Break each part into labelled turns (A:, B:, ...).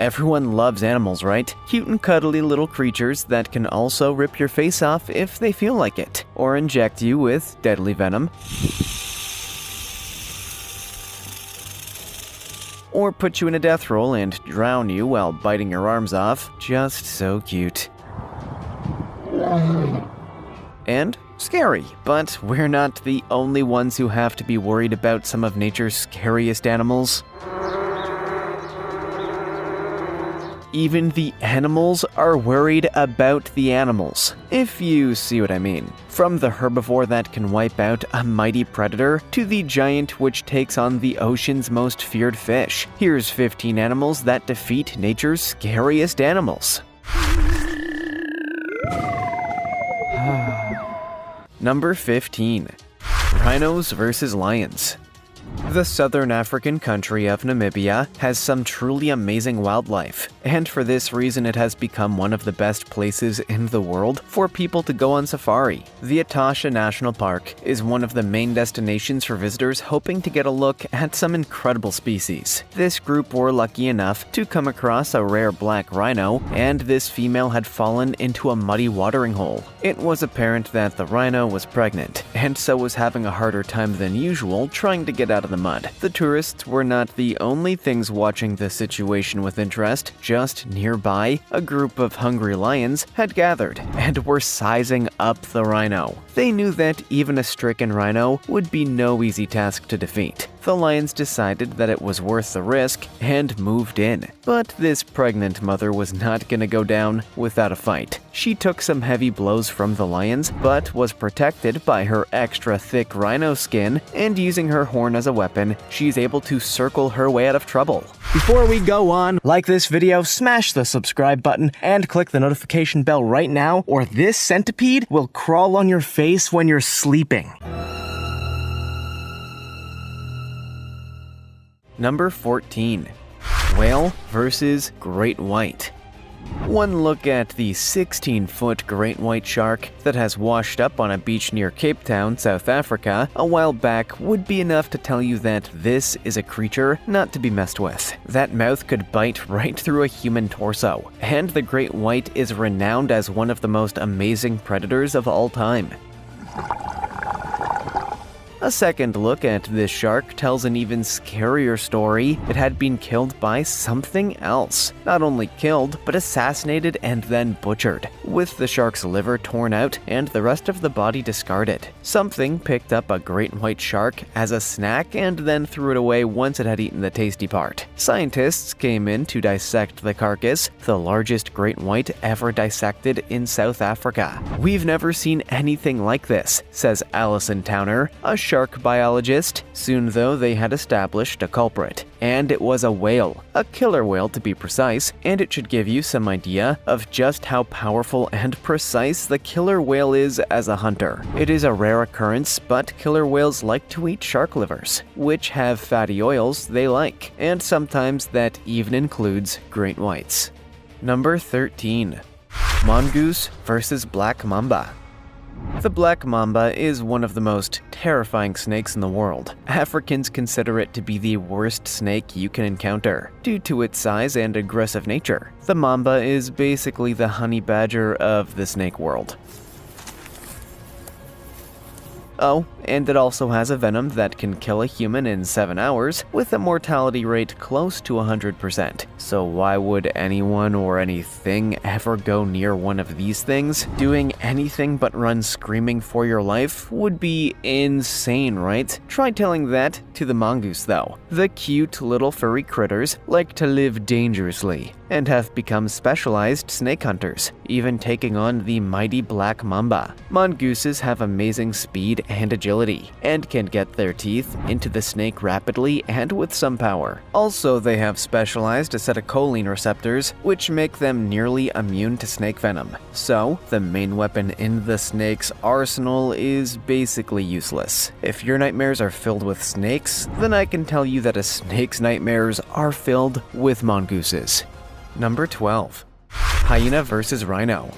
A: Everyone loves animals, right? Cute and cuddly little creatures that can also rip your face off if they feel like it, or inject you with deadly venom, or put you in a death roll and drown you while biting your arms off. Just so cute. And scary, but we're not the only ones who have to be worried about some of nature's scariest animals. Even the animals are worried about the animals, if you see what I mean. From the herbivore that can wipe out a mighty predator to the giant which takes on the ocean's most feared fish. Here's 15 animals that defeat nature's scariest animals. Number 15. Rhinos versus lions. The southern African country of Namibia has some truly amazing wildlife, and for this reason it has become one of the best places in the world for people to go on safari. The Etosha National Park is one of the main destinations for visitors hoping to get a look at some incredible species. This group were lucky enough to come across a rare black rhino, and this female had fallen into a muddy watering hole. It was apparent that the rhino was pregnant, and so was having a harder time than usual trying to get out of the mud. The tourists were not the only things watching the situation with interest. Just nearby, a group of hungry lions had gathered and were sizing up the rhino. They knew that even a stricken rhino would be no easy task to defeat. The lions decided that it was worth the risk and moved in. But this pregnant mother was not gonna go down without a fight. She took some heavy blows from the lions, but was protected by her extra thick rhino skin, and using her horn as a weapon, she's able to circle her way out of trouble. Before we go on, like this video, smash the subscribe button, and click the notification bell right now, or this centipede will crawl on your face when you're sleeping. Number 14. Whale versus great white. One look at the 16-foot great white shark that has washed up on a beach near Cape Town, South Africa, a while back would be enough to tell you that this is a creature not to be messed with. That mouth could bite right through a human torso, and the great white is renowned as one of the most amazing predators of all time. A second look at this shark tells an even scarier story. It had been killed by something else. Not only killed, but assassinated and then butchered, with the shark's liver torn out and the rest of the body discarded. Something picked up a great white shark as a snack and then threw it away once it had eaten the tasty part. Scientists came in to dissect the carcass, the largest great white ever dissected in South Africa. "We've never seen anything like this," says Alison Towner, a shark biologist. Soon though, they had established a culprit, and it was a whale, a killer whale to be precise, and it should give you some idea of just how powerful and precise the killer whale is as a hunter. It is a rare occurrence, but killer whales like to eat shark livers, which have fatty oils they like, and sometimes that even includes great whites. Number 13. Mongoose versus black mamba. The black mamba is one of the most terrifying snakes in the world. Africans consider it to be the worst snake you can encounter, due to its size and aggressive nature. The mamba is basically the honey badger of the snake world. Oh, and it also has a venom that can kill a human in 7 hours, with a mortality rate close to 100%. So why would anyone or anything ever go near one of these things? Doing anything but run screaming for your life would be insane, right? Try telling that to the mongoose though. The cute little furry critters like to live dangerously, and have become specialized snake hunters, even taking on the mighty black mamba. Mongooses have amazing speed and agility, and can get their teeth into the snake rapidly and with some power. Also, they have specialized acetylcholine receptors, which make them nearly immune to snake venom. So, the main weapon in the snake's arsenal is basically useless. If your nightmares are filled with snakes, then I can tell you that a snake's nightmares are filled with mongooses. Number 12. Hyena versus rhino.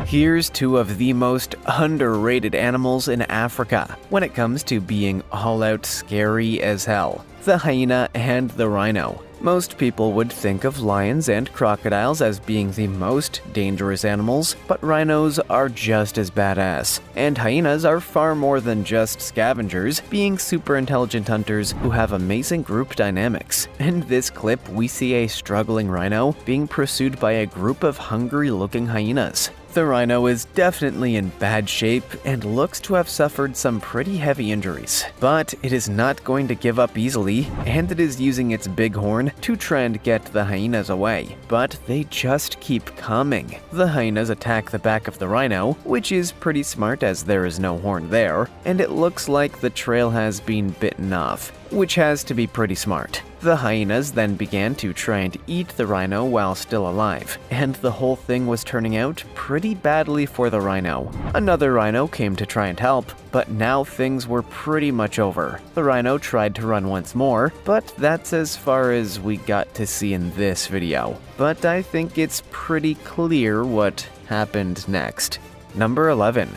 A: Here's two of the most underrated animals in Africa when it comes to being all out scary as hell: the hyena and the rhino. Most people would think of lions and crocodiles as being the most dangerous animals, but rhinos are just as badass. And hyenas are far more than just scavengers, being super intelligent hunters who have amazing group dynamics. In this clip, we see a struggling rhino being pursued by a group of hungry-looking hyenas. The rhino is definitely in bad shape and looks to have suffered some pretty heavy injuries, but it is not going to give up easily, and it is using its big horn to try and get the hyenas away, but they just keep coming. The hyenas attack the back of the rhino, which is pretty smart as there is no horn there, and it looks like the trail has been bitten off, which has to be pretty smart. The hyenas then began to try and eat the rhino while still alive, and the whole thing was turning out pretty badly for the rhino. Another rhino came to try and help, but now things were pretty much over. The rhino tried to run once more, but that's as far as we got to see in this video. But I think it's pretty clear what happened next. Number 11.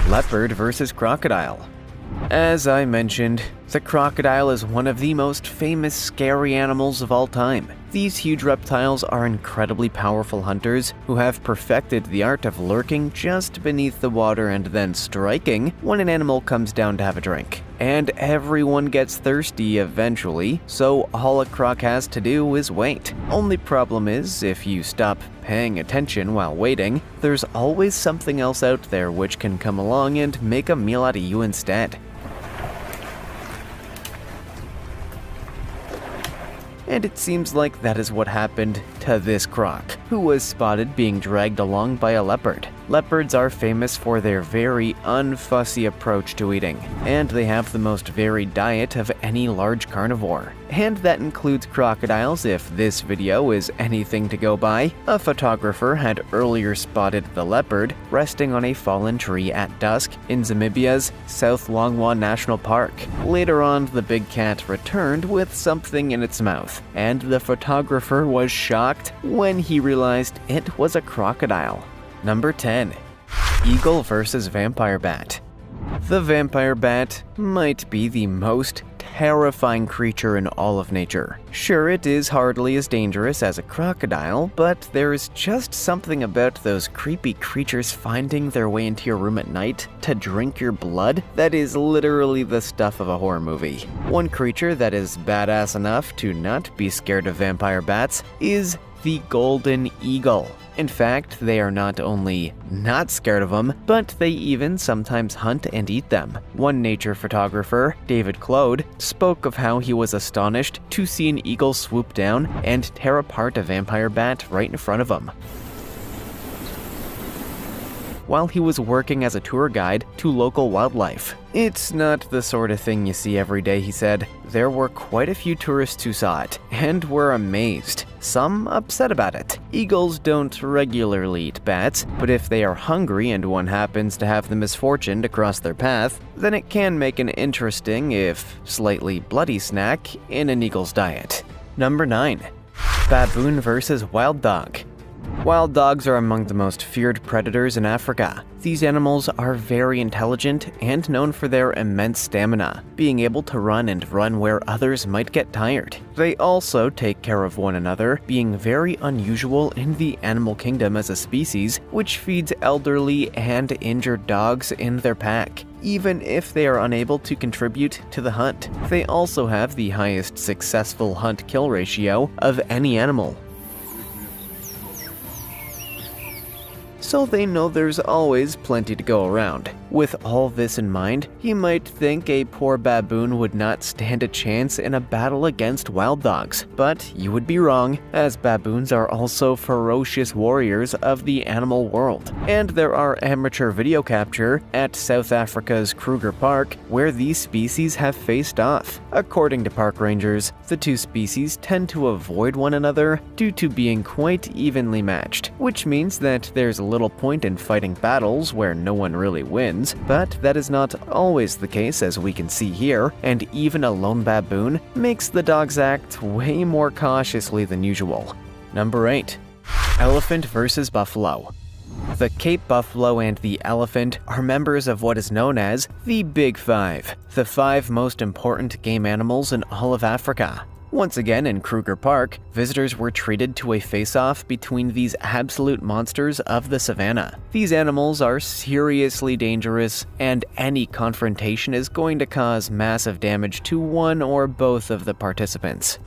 A: Leopard versus crocodile. As I mentioned, the crocodile is one of the most famous scary animals of all time. These huge reptiles are incredibly powerful hunters who have perfected the art of lurking just beneath the water and then striking when an animal comes down to have a drink. And everyone gets thirsty eventually, so all a croc has to do is wait. Only problem is, if you stop paying attention while waiting, there's always something else out there which can come along and make a meal out of you instead. And it seems like that is what happened to this croc, who was spotted being dragged along by a leopard. Leopards are famous for their very unfussy approach to eating, and they have the most varied diet of any large carnivore. And that includes crocodiles if this video is anything to go by. A photographer had earlier spotted the leopard resting on a fallen tree at dusk in Zamibia's South Longwa National Park. Later on, the big cat returned with something in its mouth, and the photographer was shocked when he realized it was a crocodile. Number 10. Eagle versus vampire bat. The vampire bat might be the most terrifying creature in all of nature. Sure, it is hardly as dangerous as a crocodile, but there is just something about those creepy creatures finding their way into your room at night to drink your blood that is literally the stuff of a horror movie. One creature that is badass enough to not be scared of vampire bats is the golden eagle. In fact, they are not only not scared of them, but they even sometimes hunt and eat them. One nature photographer, David Claude, spoke of how he was astonished to see an eagle swoop down and tear apart a vampire bat right in front of him, while he was working as a tour guide to local wildlife. It's not the sort of thing you see every day, he said. There were quite a few tourists who saw it, and were amazed, some upset about it. Eagles don't regularly eat bats, but if they are hungry and one happens to have the misfortune to cross their path, then it can make an interesting, if slightly bloody snack in an eagle's diet. Number 9. Baboon versus wild dog. Wild dogs are among the most feared predators in Africa. These animals are very intelligent and known for their immense stamina, being able to run and run where others might get tired. They also take care of one another, being very unusual in the animal kingdom as a species, which feeds elderly and injured dogs in their pack, even if they are unable to contribute to the hunt. They also have the highest successful hunt-kill ratio of any animal, so they know there's always plenty to go around. With all this in mind, you might think a poor baboon would not stand a chance in a battle against wild dogs, but you would be wrong, as baboons are also ferocious warriors of the animal world. And there are amateur video capture at South Africa's Kruger Park where these species have faced off. According to park rangers, the two species tend to avoid one another due to being quite evenly matched, which means that there's little point in fighting battles where no one really wins. But that is not always the case, as we can see here, and even a lone baboon makes the dogs act way more cautiously than usual. Number 8. Elephant versus buffalo. The Cape buffalo and the elephant are members of what is known as the Big Five, the 5 most important game animals in all of Africa. Once again in Kruger Park, visitors were treated to a face-off between these absolute monsters of the savannah. These animals are seriously dangerous, and any confrontation is going to cause massive damage to one or both of the participants.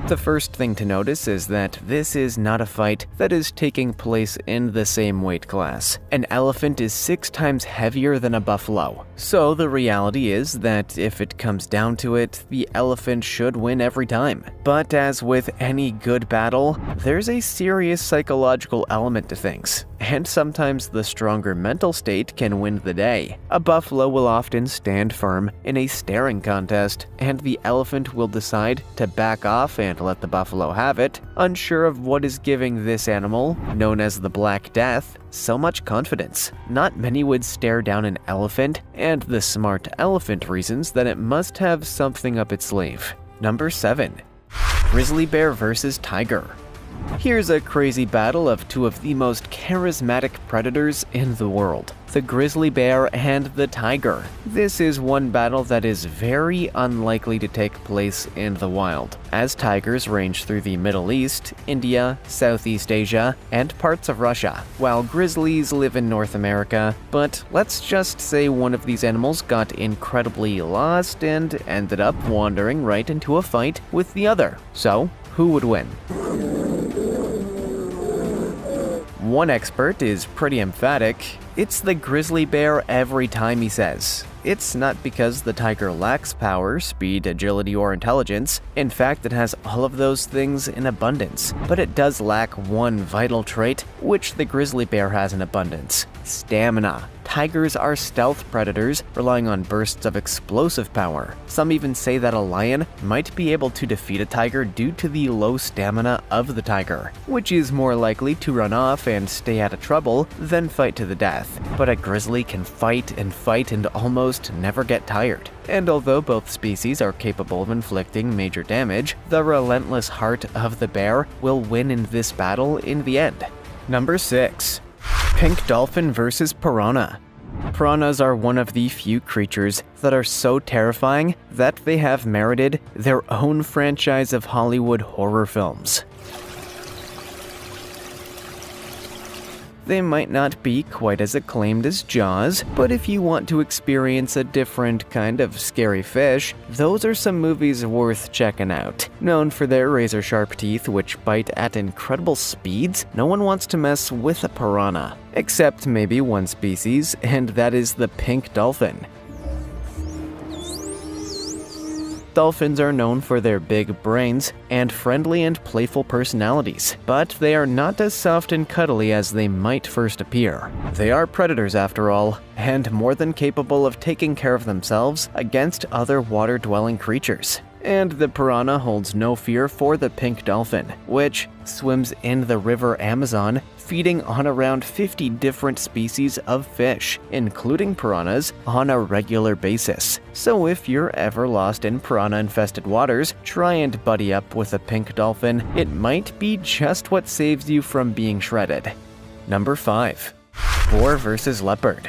A: The first thing to notice is that this is not a fight that is taking place in the same weight class. An elephant is 6 times heavier than a buffalo, so the reality is that if it comes down to it, the elephant should win every time. But as with any good battle, there's a serious psychological element to things, and sometimes the stronger mental state can win the day. A buffalo will often stand firm in a staring contest, and the elephant will decide to back off and let the buffalo have it, unsure of what is giving this animal, known as the Black Death, so much confidence. Not many would stare down an elephant, and the smart elephant reasons that it must have something up its sleeve. Number 7. Grizzly bear versus tiger. Here's a crazy battle of 2 of the most charismatic predators in the world, the grizzly bear and the tiger. This is one battle that is very unlikely to take place in the wild, as tigers range through the Middle East, India, Southeast Asia, and parts of Russia, while grizzlies live in North America. But let's just say one of these animals got incredibly lost and ended up wandering right into a fight with the other. So, who would win? One expert is pretty emphatic. It's the grizzly bear every time, he says. It's not because the tiger lacks power, speed, agility, or intelligence. In fact, it has all of those things in abundance. But it does lack one vital trait, which the grizzly bear has in abundance: stamina. Tigers are stealth predators, relying on bursts of explosive power. Some even say that a lion might be able to defeat a tiger due to the low stamina of the tiger, which is more likely to run off and stay out of trouble than fight to the death. But a grizzly can fight and almost never get tired. And although both species are capable of inflicting major damage, the relentless heart of the bear will win in this battle in the end. Number 6. Pink dolphin versus piranha. Piranhas are one of the few creatures that are so terrifying that they have merited their own franchise of Hollywood horror films. They might not be quite as acclaimed as Jaws, but if you want to experience a different kind of scary fish, those are some movies worth checking out. Known for their razor-sharp teeth which bite at incredible speeds, no one wants to mess with a piranha. Except maybe one species, and that is the pink dolphin. Dolphins are known for their big brains and friendly and playful personalities, but they are not as soft and cuddly as they might first appear. They are predators after all, and more than capable of taking care of themselves against other water-dwelling creatures. And the piranha holds no fear for the pink dolphin, which swims in the river Amazon, feeding on around 50 different species of fish, including piranhas, on a regular basis. So if you're ever lost in piranha-infested waters, try and buddy up with a pink dolphin. It might be just what saves you from being shredded. Number 5. Boar versus leopard.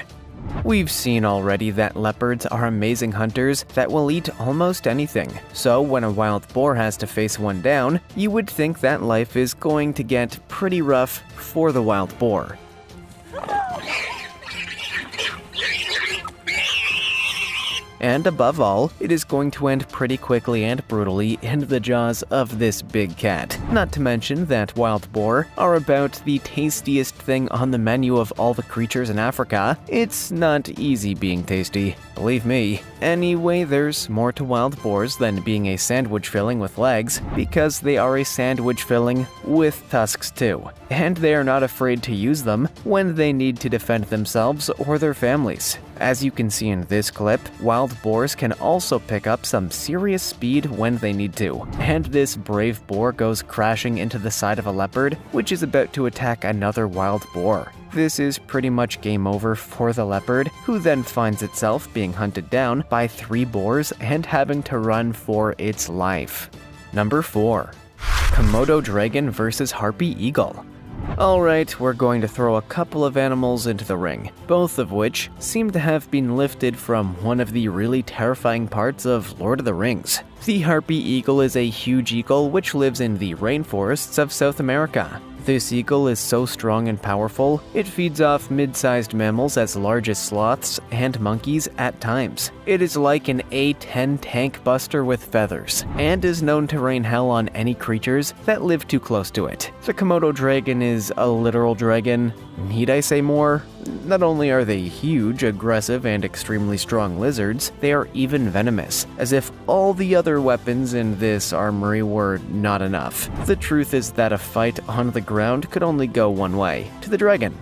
A: We've seen already that leopards are amazing hunters that will eat almost anything, so when a wild boar has to face one down, you would think that life is going to get pretty rough for the wild boar. And above all, it is going to end pretty quickly and brutally in the jaws of this big cat. Not to mention that wild boar are about the tastiest thing on the menu of all the creatures in Africa. It's not easy being tasty, believe me. Anyway, there's more to wild boars than being a sandwich filling with legs, because they are a sandwich filling with tusks too. And they are not afraid to use them when they need to defend themselves or their families. As you can see in this clip, wild boars can also pick up some serious speed when they need to, and this brave boar goes crashing into the side of a leopard, which is about to attack another wild boar. This is pretty much game over for the leopard, who then finds itself being hunted down by 3 boars and having to run for its life. Number 4. Komodo dragon versus harpy eagle. Alright, we're going to throw a couple of animals into the ring, both of which seem to have been lifted from one of the really terrifying parts of Lord of the Rings. The harpy eagle is a huge eagle which lives in the rainforests of South America. This eagle is so strong and powerful, it feeds off mid-sized mammals as large as sloths and monkeys at times. It is like an A-10 tank buster with feathers, and is known to rain hell on any creatures that live too close to it. The Komodo dragon is a literal dragon. Need I say more? Not only are they huge, aggressive, and extremely strong lizards, they are even venomous, as if all the other weapons in this armory were not enough. The truth is that a fight on the ground could only go one way, to the dragon.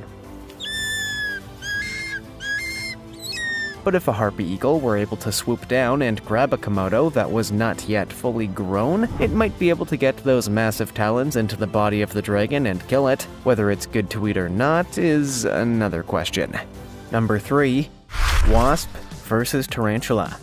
A: But if a harpy eagle were able to swoop down and grab a Komodo that was not yet fully grown, it might be able to get those massive talons into the body of the dragon and kill it. Whether it's good to eat or not is another question. Number 3. Wasp versus tarantula.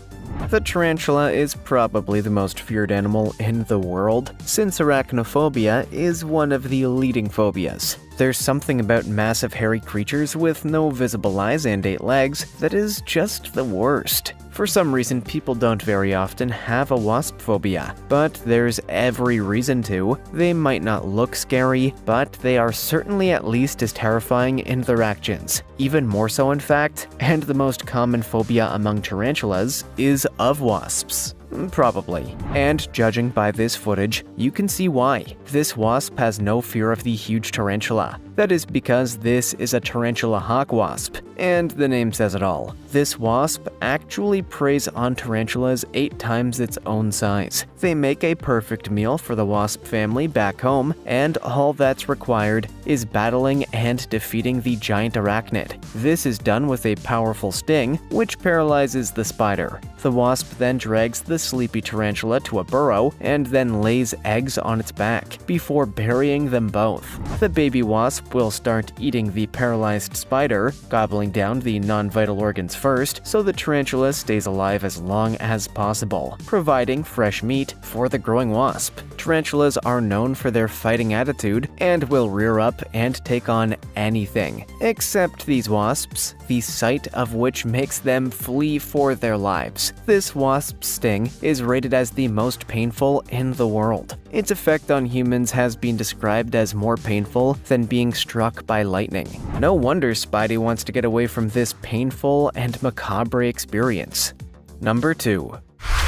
A: The tarantula is probably the most feared animal in the world, since arachnophobia is one of the leading phobias. There's something about massive hairy creatures with no visible eyes and 8 legs that is just the worst. For some reason, people don't very often have a wasp phobia, but there's every reason to. They might not look scary, but they are certainly at least as terrifying in their actions. Even more so, in fact, and the most common phobia among tarantulas is of wasps. Probably. And judging by this footage, you can see why. This wasp has no fear of the huge tarantula. That is because this is a tarantula hawk wasp, and the name says it all. This wasp actually preys on tarantulas 8 times its own size. They make a perfect meal for the wasp family back home, and all that's required is battling and defeating the giant arachnid. This is done with a powerful sting, which paralyzes the spider. The wasp then drags the sleepy tarantula to a burrow and then lays eggs on its back, before burying them both. The baby wasp will start eating the paralyzed spider, gobbling down the non-vital organs first, so the tarantula stays alive as long as possible, providing fresh meat for the growing wasp. Tarantulas are known for their fighting attitude and will rear up and take on anything, except these wasps, the sight of which makes them flee for their lives. This wasp's sting is rated as the most painful in the world. Its effect on humans has been described as more painful than being struck by lightning. No wonder Spidey wants to get away from this painful and macabre experience. Number 2.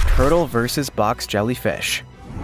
A: Turtle versus box jellyfish.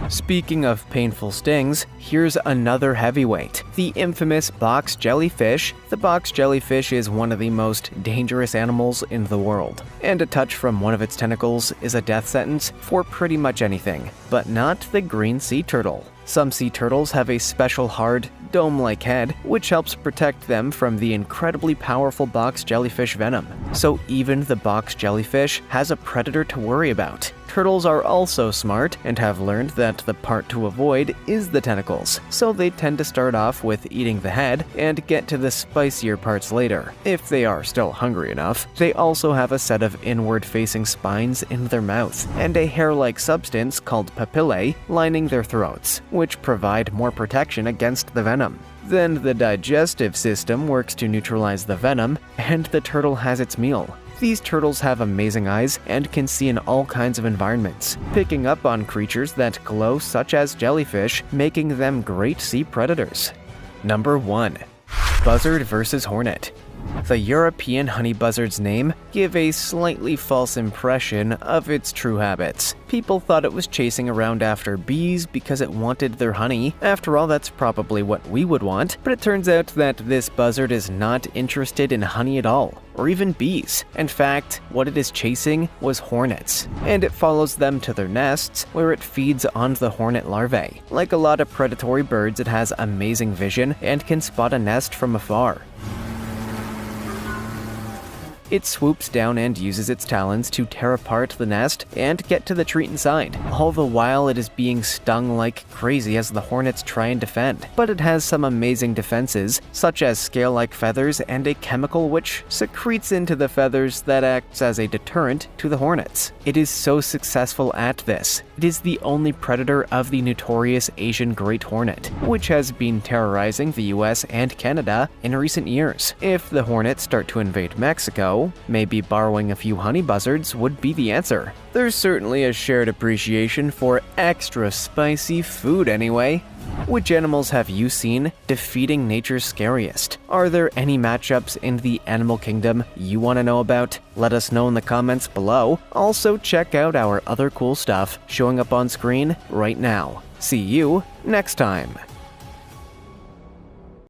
A: Speaking of painful stings, here's another heavyweight, the infamous box jellyfish. The box jellyfish is one of the most dangerous animals in the world, and a touch from one of its tentacles is a death sentence for pretty much anything, but not the green sea turtle. Some sea turtles have a special hard, dome-like head, which helps protect them from the incredibly powerful box jellyfish venom. So even the box jellyfish has a predator to worry about. Turtles are also smart and have learned that the part to avoid is the tentacles, so they tend to start off with eating the head and get to the spicier parts later, if they are still hungry enough. They also have a set of inward-facing spines in their mouth, and a hair-like substance called papillae lining their throats, which provide more protection against the venom. Then the digestive system works to neutralize the venom, and the turtle has its meal. These turtles have amazing eyes and can see in all kinds of environments, picking up on creatures that glow such as jellyfish, making them great sea predators. Number 1. Buzzard versus hornet. The European honey buzzard's name gave a slightly false impression of its true habits. People thought it was chasing around after bees because it wanted their honey. After all, that's probably what we would want, but it turns out that this buzzard is not interested in honey at all, or even bees. In fact, what it is chasing was hornets, and it follows them to their nests, where it feeds on the hornet larvae. Like a lot of predatory birds, it has amazing vision and can spot a nest from afar. It swoops down and uses its talons to tear apart the nest and get to the treat inside. All the while, it is being stung like crazy as the hornets try and defend. But it has some amazing defenses, such as scale-like feathers and a chemical which secretes into the feathers that acts as a deterrent to the hornets. It is so successful at this. It is the only predator of the notorious Asian great hornet, which has been terrorizing the US and Canada in recent years. If the hornets start to invade Mexico, maybe borrowing a few honey buzzards would be the answer. There's certainly a shared appreciation for extra spicy food anyway. Which animals have you seen defeating nature's scariest? Are there any matchups in the animal kingdom you want to know about? Let us know in the comments below. Also, check out our other cool stuff showing up on screen right now. See you next time.